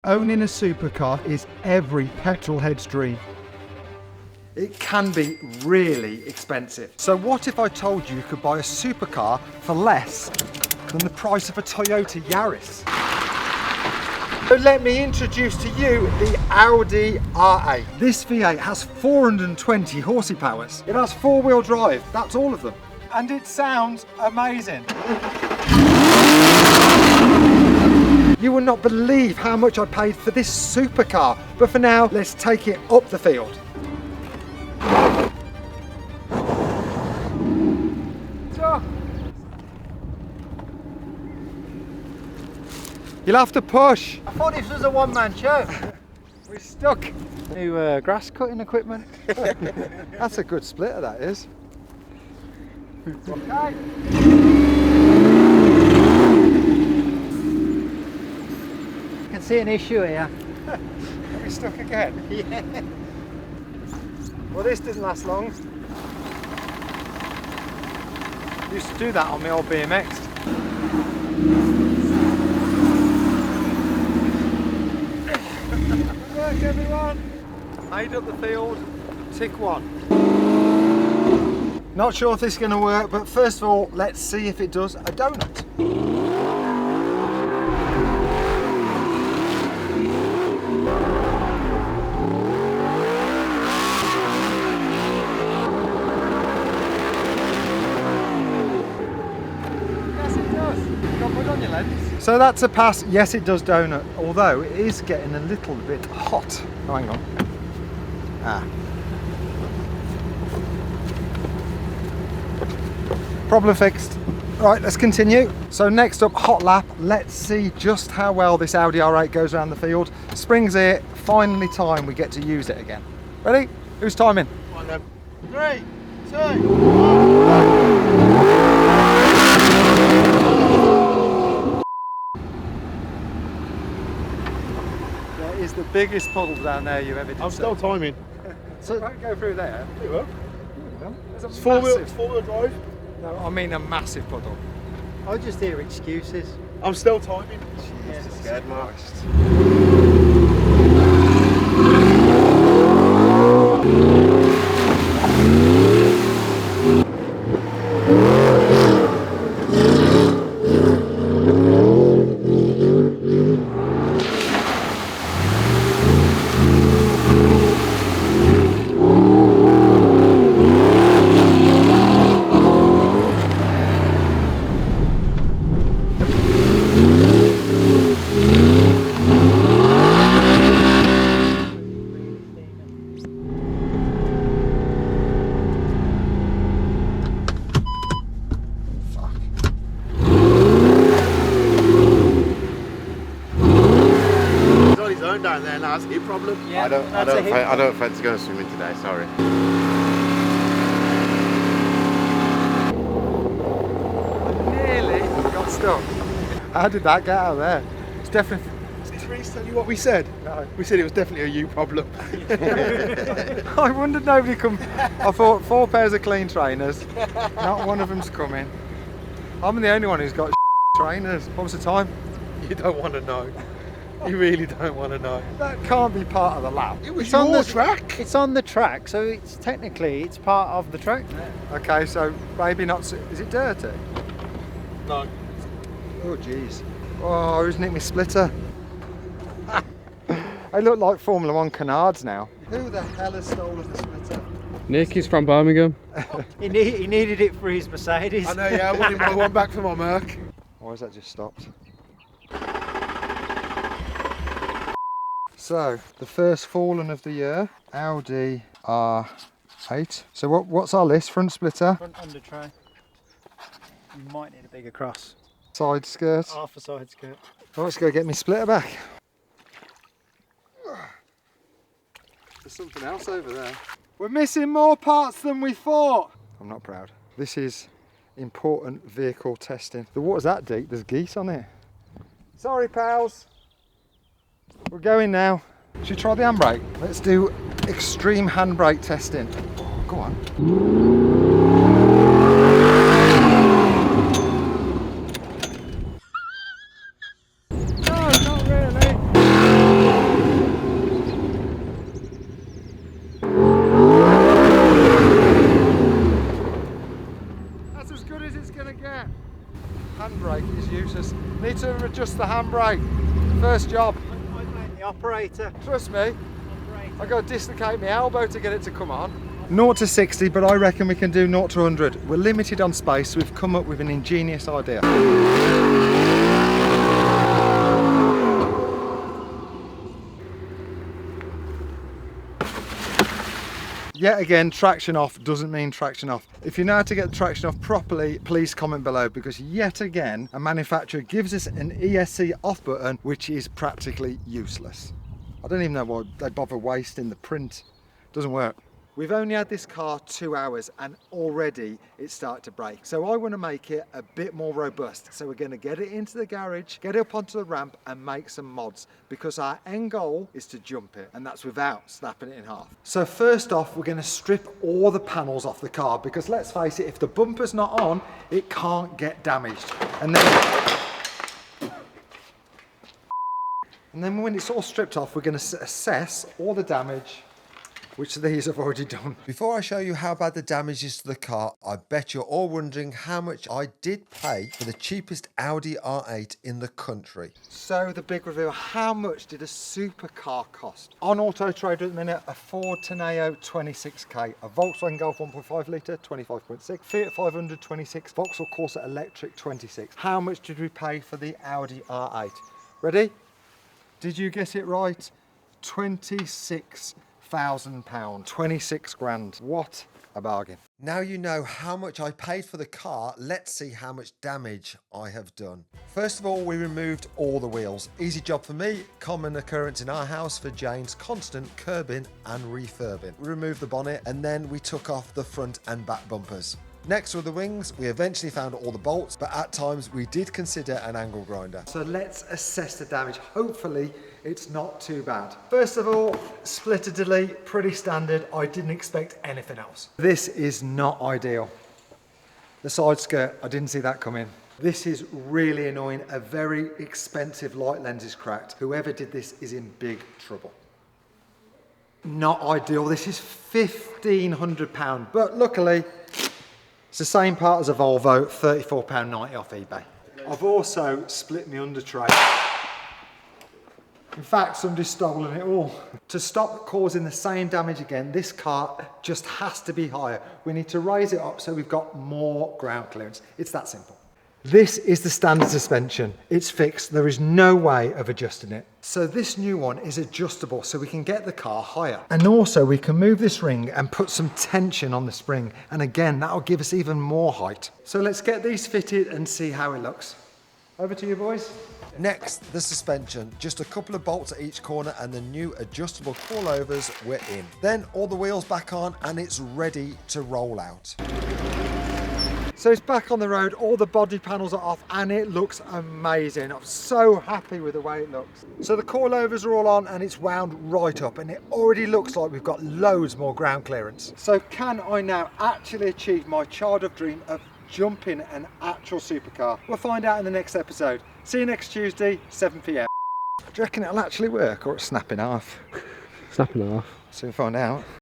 Owning a supercar is every petrolhead's dream. It can be really expensive. So what if I told you could buy a supercar for less than the price of a Toyota Yaris? So let me introduce to you the Audi R8. This V8 has 420 horsepower. It has four-wheel drive, that's all of them. And it sounds amazing. You will not believe how much I paid for this supercar. But for now, let's take it up the field. You'll have to push. I thought this was a one-man show. We're stuck. New grass cutting equipment. That's a good splitter, that is. Okay. I can see an issue here. Are we stuck again? Yeah. Well, this doesn't last long. Used to do that on my old BMX. Good work, everyone. Made up the field. Tick 1. Not sure if this is going to work, but first of all, let's see if it does a donut. So that's a pass. Yes, it does donut, although it is getting a little bit hot. Oh, hang on. Problem fixed. Right, let's continue. So next up, hot lap. Let's see just how well this Audi R8 goes around the field. Spring's here, finally time we get to use it again. Ready? Who's timing? Come on then. 3, 2, 1. Is the biggest puddle down there you've ever done. I'm still timing. So don't go through there. You will. It's It's four-wheel drive. No, I mean a massive puddle. I just hear excuses. I'm still timing. Jesus scared, Mark. Down there now, that's a problem. Yeah, I don't fancy going swimming today, sorry. Nearly got stuck. How did that get out of there? It's definitely. Did Reece tell you what we said? No. We said it was definitely a you problem. I wondered nobody come. I thought 4 pairs of clean trainers. Not one of them's coming. I'm the only one who's got trainers. What was the time? You don't want to know. You really don't want to know. That can't be part of the lap. It was It's on your the track. It's on the track, so it's technically part of the track. Okay, so maybe not. Is it dirty? No. Oh jeez. Oh, who's nicked me splitter? They look like Formula 1 canards now. Who the hell has stolen the splitter? Nick is from Birmingham. He needed it for his Mercedes. I know, yeah, I wanted my one back for my Merc. Why has that just stopped? So, the first fallen of the year, Audi R8. So what's our list? Front splitter, Front under tray. You might need a bigger cross. side skirt. Half a side skirt. Oh, let's go get me splitter back. There's something else over there. We're missing more parts than we thought. I'm not proud. This is important vehicle testing. The water's that deep, there's geese on it. Sorry, pals. We're going now. Should we try the handbrake? Let's do extreme handbrake testing. Oh, go on. No, not really. handbrake. First job. I blame the operator. Trust me, I got to dislocate my elbow to get it to come on. 0 to 60, but I reckon we can do 0 to 100. We're limited on space, so we've come up with an ingenious idea. Yet again, traction off doesn't mean traction off. If you know how to get the traction off properly, please comment below, because yet again, a manufacturer gives us an ESC off button, which is practically useless. I don't even know why they bother wasting the print. Doesn't work. We've only had this car 2 hours and already it's started to break. So I want to make it a bit more robust. So we're going to get it into the garage, get it up onto the ramp and make some mods, because our end goal is to jump it, and that's without snapping it in half. So first off, we're going to strip all the panels off the car, because let's face it, if the bumper's not on, it can't get damaged. And then when it's all stripped off, we're going to assess all the damage, which these I've already done. Before I show you how bad the damage is to the car, I bet you're all wondering how much I did pay for the cheapest Audi R8 in the country. So the big reveal, how much did a supercar cost? On Auto Trader at the minute, a Ford Teneo 26k, a Volkswagen Golf 1.5 litre 25.6, Fiat 500 26, Vauxhall Corsa Electric 26. How much did we pay for the Audi R8? Ready? Did you guess it right? £26,000, 26 grand. What a bargain. Now you know how much I paid for the car, let's see how much damage I have done. First of all, we removed all the wheels. Easy job for me, common occurrence in our house for Jane's, constant curbing and refurbing. We removed the bonnet and then we took off the front and back bumpers. Next were the wings. We eventually found all the bolts, but at times we did consider an angle grinder. So let's assess the damage. Hopefully it's not too bad. First of all, splitter delete, pretty standard. I didn't expect anything else. This is not ideal. The side skirt, I didn't see that coming. This is really annoying. A very expensive light lens is cracked. Whoever did this is in big trouble. Not ideal. This is £1,500, but luckily, it's the same part as a Volvo, £34.90 off eBay. I've also split my under tray. In fact, somebody's stolen it all. To stop causing the same damage again, this car just has to be higher. We need to raise it up so we've got more ground clearance. It's that simple. This is the standard suspension. It's fixed. There is no way of adjusting it. So this new one is adjustable so we can get the car higher. And also we can move this ring and put some tension on the spring. And again, that'll give us even more height. So let's get these fitted and see how it looks. Over to you, boys. Next, the suspension. Just a couple of bolts at each corner and the new adjustable coilovers were in. Then all the wheels back on and it's ready to roll out. So it's back on the road, all the body panels are off and it looks amazing. I'm so happy with the way it looks. So the coilovers are all on and it's wound right up and it already looks like we've got loads more ground clearance. So can I now actually achieve my childhood dream of jumping an actual supercar? We'll find out in the next episode. See you next Tuesday, 7 PM. Do you reckon it'll actually work or it's snapping off? Snapping off. Soon find out.